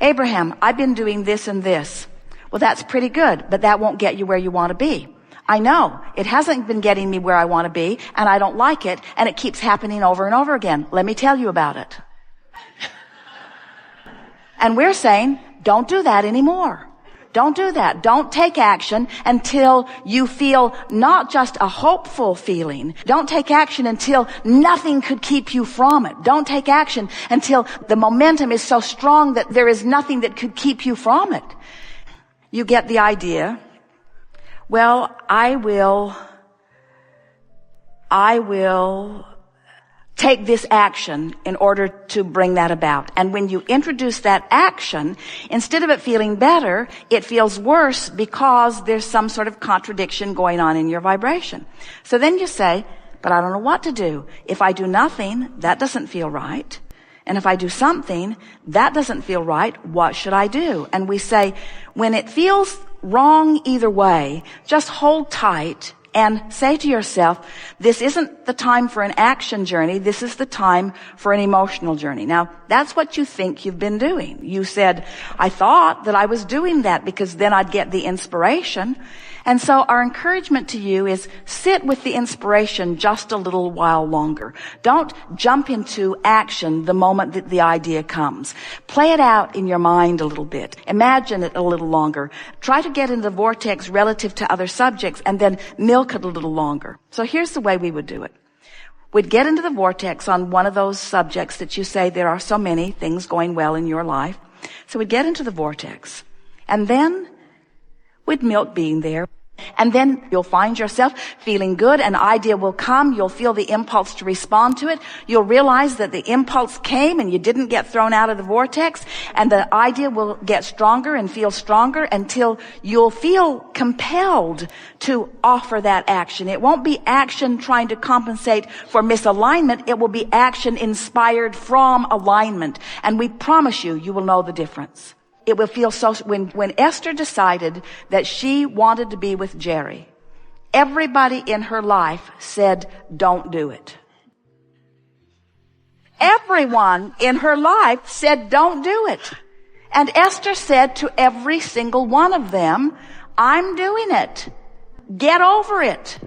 Abraham, I've been doing this and this. Well, that's pretty good, but that won't get you where you want to be. I know it hasn't been getting me where I want to be, and I don't like it, and it keeps happening over and over again. Let me tell you about it. And we're saying, don't do that anymore. Don't do that. Don't take action until you feel not just a hopeful feeling. Don't take action until nothing could keep you from it. Don't take action until the momentum is so strong that there is nothing that could keep you from it. You get the idea. Well, I will take this action in order to bring that about. And when you introduce that action, instead of it feeling better, it feels worse because there's some sort of contradiction going on in your vibration. So then you say, but I don't know what to do. If I do nothing, that doesn't feel right. And if I do something, that doesn't feel right. What should I do? And we say, when it feels wrong either way, just hold tight and say to yourself, this isn't the time for an action journey. This is the time for an emotional journey. Now, that's what you think you've been doing. You said, I thought that I was doing that because then I'd get the inspiration. And so our encouragement to you is sit with the inspiration just a little while longer. Don't jump into action the moment that the idea comes. Play it out in your mind a little bit. Imagine it a little longer. Try to get into the vortex relative to other subjects and then milk it a little longer. So here's the way we would do it. We'd get into the vortex on one of those subjects that you say there are so many things going well in your life. So we'd get into the vortex. And then we'd milk being there. And then you'll find yourself feeling good. An idea will come. You'll feel the impulse to respond to it. You'll realize that the impulse came and you didn't get thrown out of the vortex. And the idea will get stronger and feel stronger until you'll feel compelled to offer that action. It won't be action trying to compensate for misalignment. It will be action inspired from alignment. And we promise you, you will know the difference. It will feel so, when Esther decided that she wanted to be with Jerry, everybody in her life said, don't do it. Everyone in her life said, don't do it. And Esther said to every single one of them, I'm doing it. Get over it.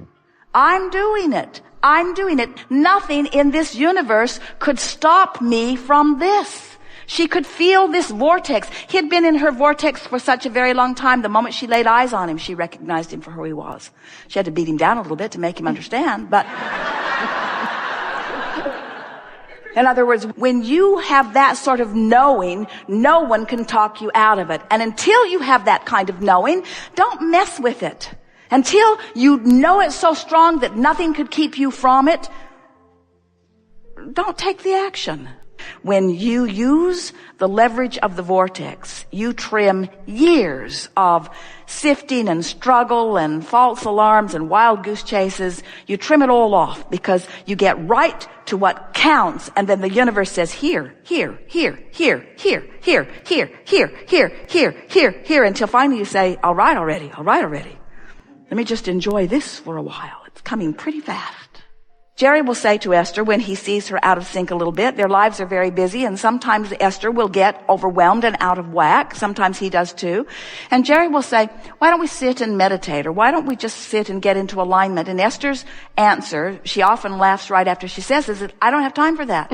I'm doing it. I'm doing it. Nothing in this universe could stop me from this. She could feel this vortex. He had been in her vortex for such a very long time. The moment she laid eyes on him, she recognized him for who he was. She had to beat him down a little bit to make him understand, but in other words, when you have that sort of knowing, no one can talk you out of it. And until you have that kind of knowing, don't mess with it. Until you know it so strong that nothing could keep you from it, don't take the action. When you use the leverage of the vortex, you trim years of sifting and struggle and false alarms and wild goose chases. You trim it all off because you get right to what counts. And then the universe says, here, here, here, here, here, here, here, here, here, here, here, here, until finally you say, all right already. Let me just enjoy this for a while. It's coming pretty fast. Jerry will say to Esther when he sees her out of sync a little bit, their lives are very busy, and sometimes Esther will get overwhelmed and out of whack. Sometimes he does too. And Jerry will say, why don't we sit and meditate, or why don't we just sit and get into alignment? And Esther's answer, she often laughs right after she says, is that I don't have time for that.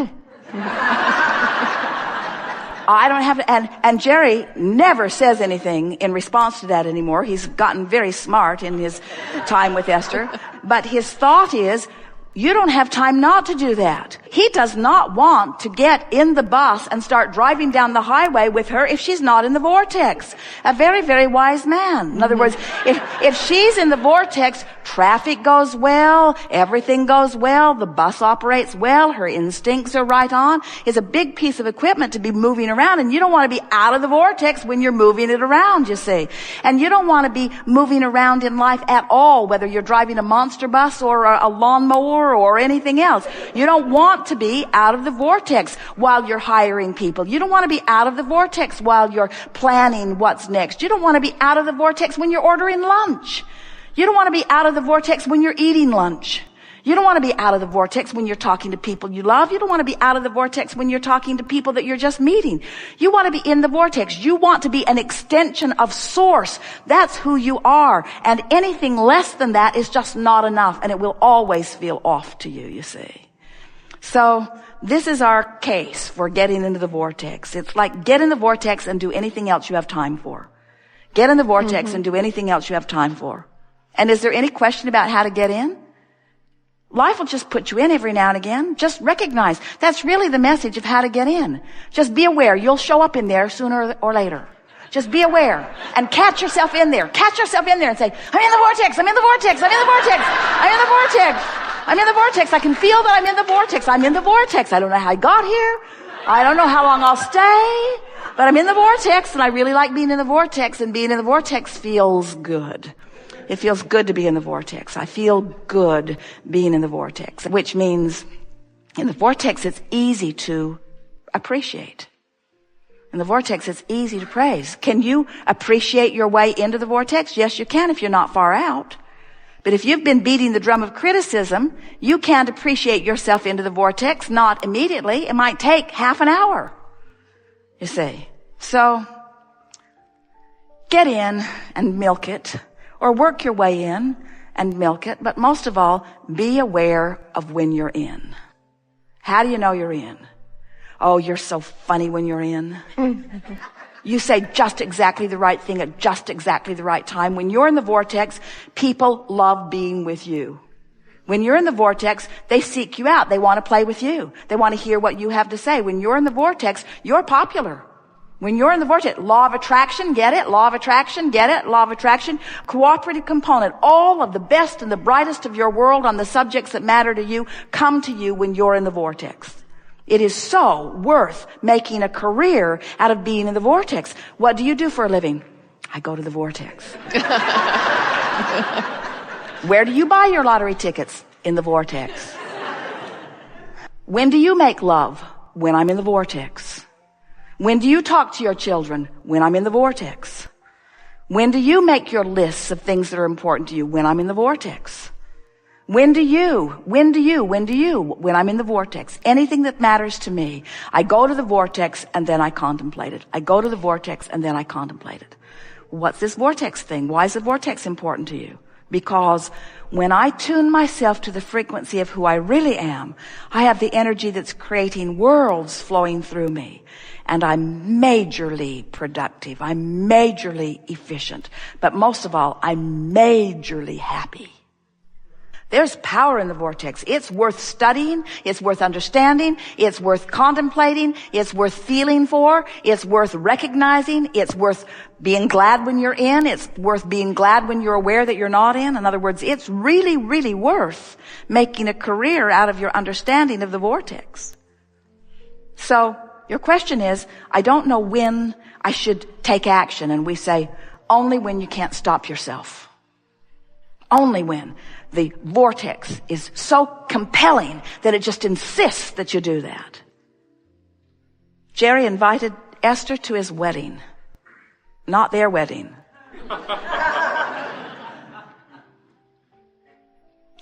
I don't have to, and Jerry never says anything in response to that anymore. He's gotten very smart in his time with Esther. But his thought is, you don't have time not to do that. He does not want to get in the bus and start driving down the highway with her if she's not in the vortex. A very, very wise man. In other words, if she's in the vortex, traffic goes well, everything goes well, the bus operates well, her instincts are right on. It's a big piece of equipment to be moving around, and you don't want to be out of the vortex when you're moving it around, you see. And you don't want to be moving around in life at all, whether you're driving a monster bus or a lawnmower or anything else. You don't want to be out of the vortex while you're hiring people. You don't want to be out of the vortex while you're planning what's next. You don't want to be out of the vortex when you're ordering lunch. You don't want to be out of the vortex when you're eating lunch. You don't want to be out of the vortex when you're talking to people you love. You don't want to be out of the vortex when you're talking to people that you're just meeting. You want to be in the vortex. You want to be an extension of source. That's who you are. And anything less than that is just not enough, and it will always feel off to you, you see. So this is our case for getting into the vortex. It's like get in the vortex and do anything else you have time for. Get in the vortex and do anything else you have time for. And is there any question about how to get in? Life will just put you in every now and again. Just recognize that's really the message of how to get in. Just be aware. You'll show up in there sooner or later. Just be aware and catch yourself in there. Catch yourself in there and say, I'm in the vortex. I'm in the vortex. I'm in the vortex. I'm in the vortex. I'm in the vortex. I can feel that I'm in the vortex. I'm in the vortex. I don't know how I got here. I don't know how long I'll stay, but I'm in the vortex, and I really like being in the vortex, and being in the vortex feels good. It feels good to be in the vortex. I feel good being in the vortex, which means in the vortex it's easy to appreciate. In the vortex it's easy to praise. Can you appreciate your way into the vortex? Yes, you can if you're not far out. But if you've been beating the drum of criticism, you can't appreciate yourself into the vortex, not immediately. It might take half an hour, you see. So get in and milk it. Or work your way in and milk it. But most of all, be aware of when you're in. How do you know you're in? Oh, you're so funny when you're in. You say just exactly the right thing at just exactly the right time. When you're in the vortex, people love being with you. When you're in the vortex, they seek you out. They want to play with you. They want to hear what you have to say. When you're in the vortex, you're popular. When you're in the vortex, law of attraction, get it? Law of attraction, get it? Law of attraction, cooperative component. All of the best and the brightest of your world on the subjects that matter to you come to you when you're in the vortex. It is so worth making a career out of being in the vortex. What do you do for a living? I go to the vortex. Where do you buy your lottery tickets? In the vortex. When do you make love? When I'm in the vortex. When do you talk to your children? When I'm in the vortex. When do you make your lists of things that are important to you? When I'm in the vortex. When I'm in the vortex. Anything that matters to me, I go to the vortex and then I contemplate it. I go to the vortex and then I contemplate it. What's this vortex thing? Why is the vortex important to you? Because when I tune myself to the frequency of who I really am, I have the energy that's creating worlds flowing through me. And I'm majorly productive. I'm majorly efficient. But most of all, I'm majorly happy. There's power in the vortex. It's worth studying. It's worth understanding. It's worth contemplating. It's worth feeling for. It's worth recognizing. It's worth being glad when you're in. It's worth being glad when you're aware that you're not in. In other words, it's really, really worth making a career out of your understanding of the vortex. So your question is, I don't know when I should take action. And we say, only when you can't stop yourself. Only when the vortex is so compelling that it just insists that you do that. Jerry invited Esther to his wedding, not their wedding.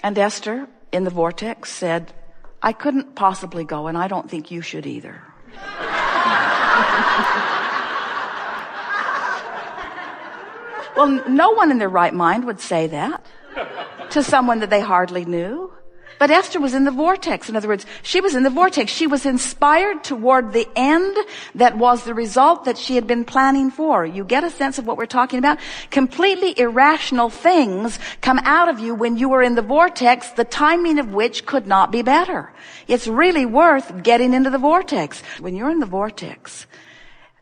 And Esther, in the vortex, said, I couldn't possibly go, and I don't think you should either. Well, no one in their right mind would say that to someone that they hardly knew. But Esther was in the vortex. In other words, she was in the vortex. She was inspired toward the end that was the result that she had been planning for. You get a sense of what we're talking about? Completely irrational things come out of you when you are in the vortex, the timing of which could not be better. It's really worth getting into the vortex. When you're in the vortex,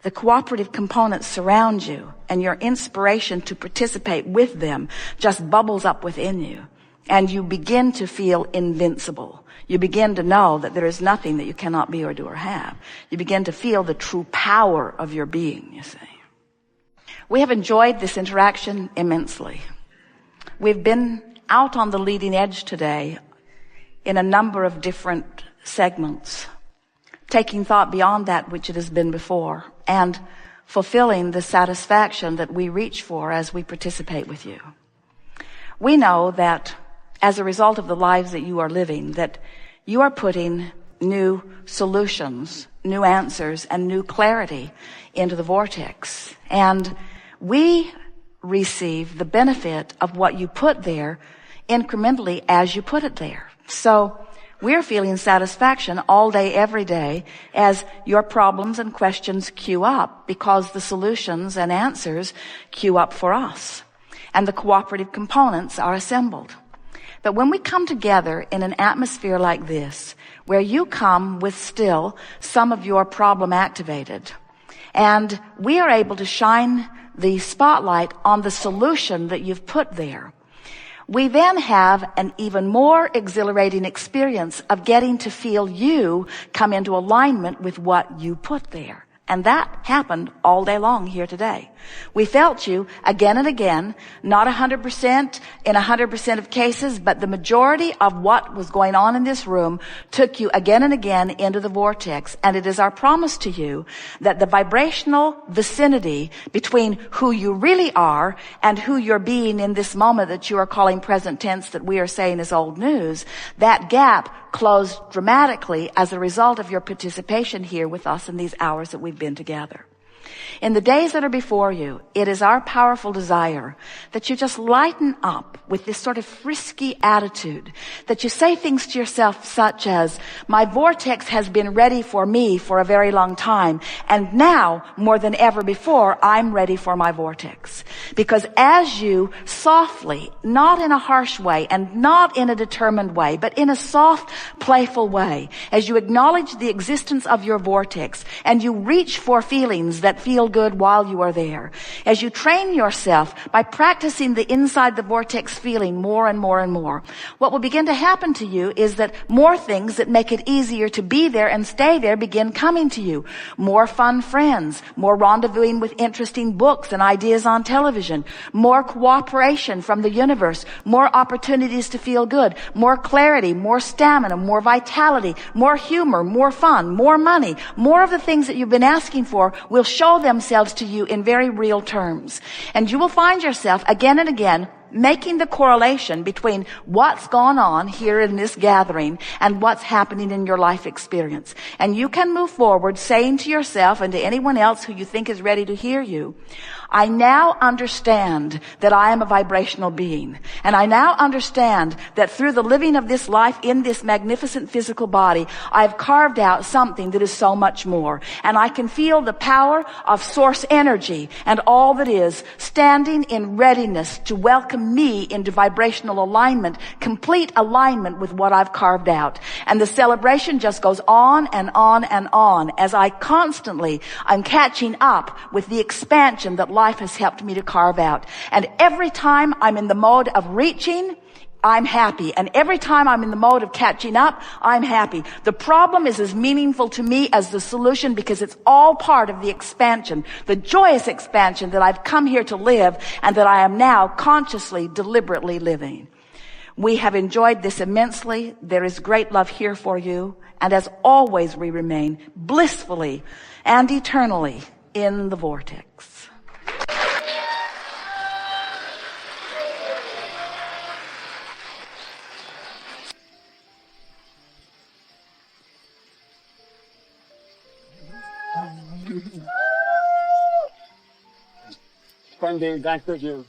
the cooperative components surround you, and your inspiration to participate with them just bubbles up within you. And you begin to feel invincible. You begin to know that there is nothing that you cannot be or do or have. You begin to feel the true power of your being, you see. We have enjoyed this interaction immensely. We've been out on the leading edge today in a number of different segments, taking thought beyond that which it has been before, and fulfilling the satisfaction that we reach for as we participate with you. We know that as a result of the lives that you are living, that you are putting new solutions, new answers, and new clarity into the vortex. And we receive the benefit of what you put there incrementally as you put it there. So we're feeling satisfaction all day, every day, as your problems and questions queue up, because the solutions and answers queue up for us, and the cooperative components are assembled. But when we come together in an atmosphere like this, where you come with still some of your problem activated, and we are able to shine the spotlight on the solution that you've put there, we then have an even more exhilarating experience of getting to feel you come into alignment with what you put there. And that happened all day long here today. We felt you again and again, not 100% in 100% of cases, but the majority of what was going on in this room took you again and again into the vortex. And it is our promise to you that the vibrational vicinity between who you really are and who you're being in this moment that you are calling present tense, that we are saying is old news, that gap closed dramatically as a result of your participation here with us in these hours that we've been together. In the days that are before you, it is our powerful desire that you just lighten up with this sort of frisky attitude, that you say things to yourself such as, my vortex has been ready for me for a very long time, and now, more than ever before, I'm ready for my vortex. Because as you softly, not in a harsh way and not in a determined way, but in a soft, playful way, as you acknowledge the existence of your vortex and you reach for feelings that feel good while you are there, as you train yourself by practicing the inside the vortex feeling more and more and more, what will begin to happen to you is that more things that make it easier to be there and stay there begin coming to you. More fun friends, more rendezvousing with interesting books and ideas on television, more cooperation from the universe, more opportunities to feel good, more clarity, more stamina, more vitality, more humor, more fun, more money, more of the things that you've been asking for will show themselves to you in very real terms. And you will find yourself again and again making the correlation between what's gone on here in this gathering and what's happening in your life experience. And you can move forward saying to yourself and to anyone else who you think is ready to hear you, I now understand that I am a vibrational being. And I now understand that through the living of this life in this magnificent physical body, I've carved out something that is so much more. And I can feel the power of source energy and all that is standing in readiness to welcome me into vibrational alignment, complete alignment with what I've carved out. And the celebration just goes on and on and on as I'm catching up with the expansion that life has helped me to carve out. And every time I'm in the mode of reaching, I'm happy. And every time I'm in the mode of catching up, I'm happy. The problem is as meaningful to me as the solution because it's all part of the expansion, the joyous expansion that I've come here to live and that I am now consciously, deliberately living. We have enjoyed this immensely. There is great love here for you. And as always, we remain blissfully and eternally in the vortex. Fun day, thanks to you.